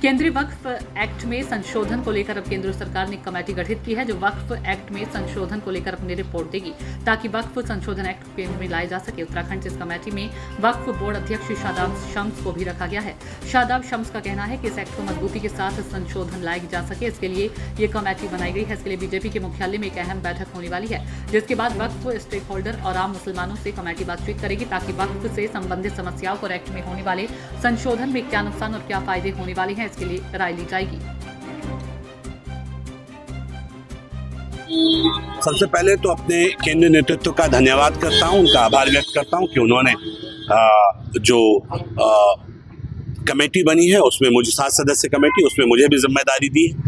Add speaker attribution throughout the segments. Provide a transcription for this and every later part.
Speaker 1: केंद्रीय वक्फ एक्ट में संशोधन को लेकर अब केंद्र सरकार ने एक कमेटी गठित की है जो वक्फ एक्ट में संशोधन को लेकर अपनी रिपोर्ट देगी ताकि वक्फ संशोधन एक्ट केंद्र में लाया जा सके। उत्तराखंड से इस कमेटी में वक्फ बोर्ड अध्यक्ष शादाब शम्स को भी रखा गया है। शादाब शम्स का कहना है कि इस एक्ट को मजबूती के साथ संशोधन लाया जा सके, इसके लिए ये कमेटी बनाई गई है। इसके लिए बीजेपी के मुख्यालय में एक अहम बैठक होने वाली है, जिसके बाद वक्फ स्टेक होल्डर और आम मुसलमानों से कमेटी बातचीत करेगी ताकि वक्फ से संबंधित समस्याओं और एक्ट में होने वाले संशोधन में क्या नुकसान और क्या फायदे होने वाले हैं, इसके लिए राय ली जाएगी।
Speaker 2: सबसे पहले तो अपने केंद्रीय नेतृत्व का धन्यवाद करता हूं, उनका आभार व्यक्त करता हूं कि उन्होंने जो कमेटी बनी है उसमें मुझे 7 सदस्य कमेटी, उसमें मुझे भी जिम्मेदारी दी है।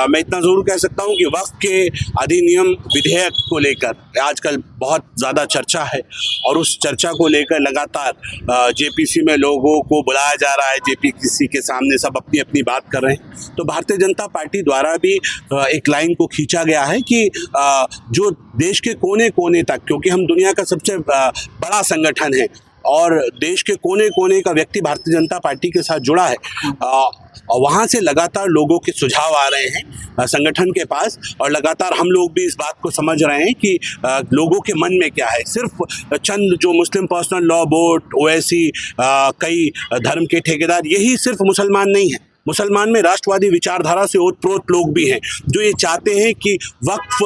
Speaker 2: मैं इतना ज़रूर कह सकता हूं कि वक्फ के अधिनियम विधेयक को लेकर आजकल बहुत ज़्यादा चर्चा है और उस चर्चा को लेकर लगातार जेपीसी में लोगों को बुलाया जा रहा है। जेपीसी के सामने सब अपनी अपनी बात कर रहे हैं। तो भारतीय जनता पार्टी द्वारा भी एक लाइन को खींचा गया है कि जो देश के कोने कोने तक, क्योंकि हम दुनिया का सबसे बड़ा संगठन है और देश के कोने कोने का व्यक्ति भारतीय जनता पार्टी के साथ जुड़ा है, और वहाँ से लगातार लोगों के सुझाव आ रहे हैं संगठन के पास, और लगातार हम लोग भी इस बात को समझ रहे हैं कि लोगों के मन में क्या है। सिर्फ चंद जो मुस्लिम पर्सनल लॉ बोर्ड, ओवैसी, कई धर्म के ठेकेदार, यही सिर्फ मुसलमान नहीं है। मुसलमान में राष्ट्रवादी विचारधारा से ओतप्रोत लोग भी हैं जो ये चाहते हैं कि वक्फ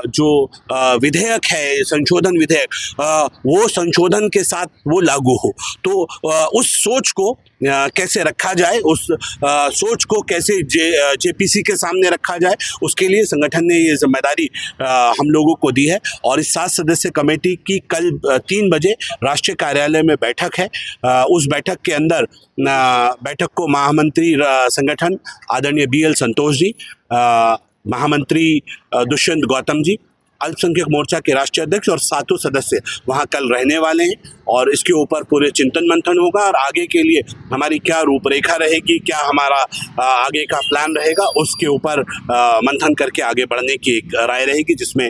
Speaker 2: जो विधेयक है, संशोधन विधेयक, वो संशोधन के साथ वो लागू हो। तो उस सोच को कैसे रखा जाए, उस सोच को कैसे जेपीसी के सामने रखा जाए, उसके लिए संगठन ने ये जिम्मेदारी हम लोगों को दी है। और इस 7 सदस्य कमेटी की कल 3 बजे राष्ट्रीय कार्यालय में बैठक है। उस बैठक के अंदर बैठक को महामंत्री संगठन आदरणीय BL संतोष जी, महामंत्री दुष्यंत गौतम जी, अल्पसंख्यक मोर्चा के राष्ट्रीय अध्यक्ष और 7 सदस्य वहां कल रहने वाले हैं और इसके ऊपर पूरे चिंतन मंथन होगा और आगे के लिए हमारी क्या रूपरेखा रहेगी, क्या हमारा आगे का प्लान रहेगा, उसके ऊपर मंथन करके आगे बढ़ने की एक राय रहेगी, जिसमें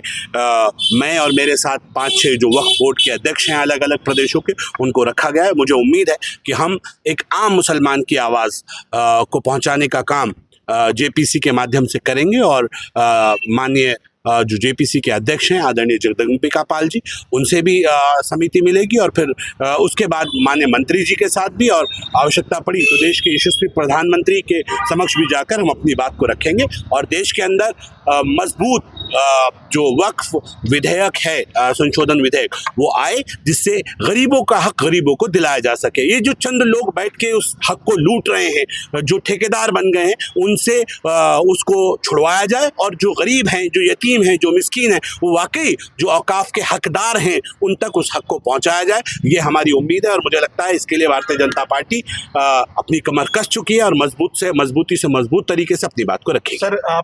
Speaker 2: मैं और मेरे साथ 5-6 जो वक्फ बोर्ड के अध्यक्ष हैं अलग अलग प्रदेशों के, उनको रखा गया है। मुझे उम्मीद है कि हम एक आम मुसलमान की आवाज़ को पहुँचाने का काम जेपीसी के माध्यम से करेंगे और माननीय जो जेपीसी के अध्यक्ष हैं आदरणीय जगदम्बिका पाल जी, उनसे भी समिति मिलेगी और फिर उसके बाद माननीय मंत्री जी के साथ भी, और आवश्यकता पड़ी तो देश के यशस्वी प्रधानमंत्री के समक्ष भी जाकर हम अपनी बात को रखेंगे और देश के अंदर मजबूत जो वक्फ विधेयक है, संशोधन विधेयक, वो आए जिससे गरीबों का हक गरीबों को दिलाया जा सके। ये जो चंद लोग बैठ के उस हक को लूट रहे हैं, जो ठेकेदार बन गए हैं, उनसे उसको छुड़वाया जाए और जो गरीब हैं, जो यतीम हैं, जो मिस्कीन हैं, वो वाकई जो औकाफ के हकदार हैं, उन तक उस हक को पहुंचाया जाए। ये हमारी उम्मीद है और मुझे लगता है इसके लिए भारतीय जनता पार्टी अपनी कमर कस चुकी है और मजबूती से मजबूत तरीके से अपनी बात को रखेगी।
Speaker 3: सर,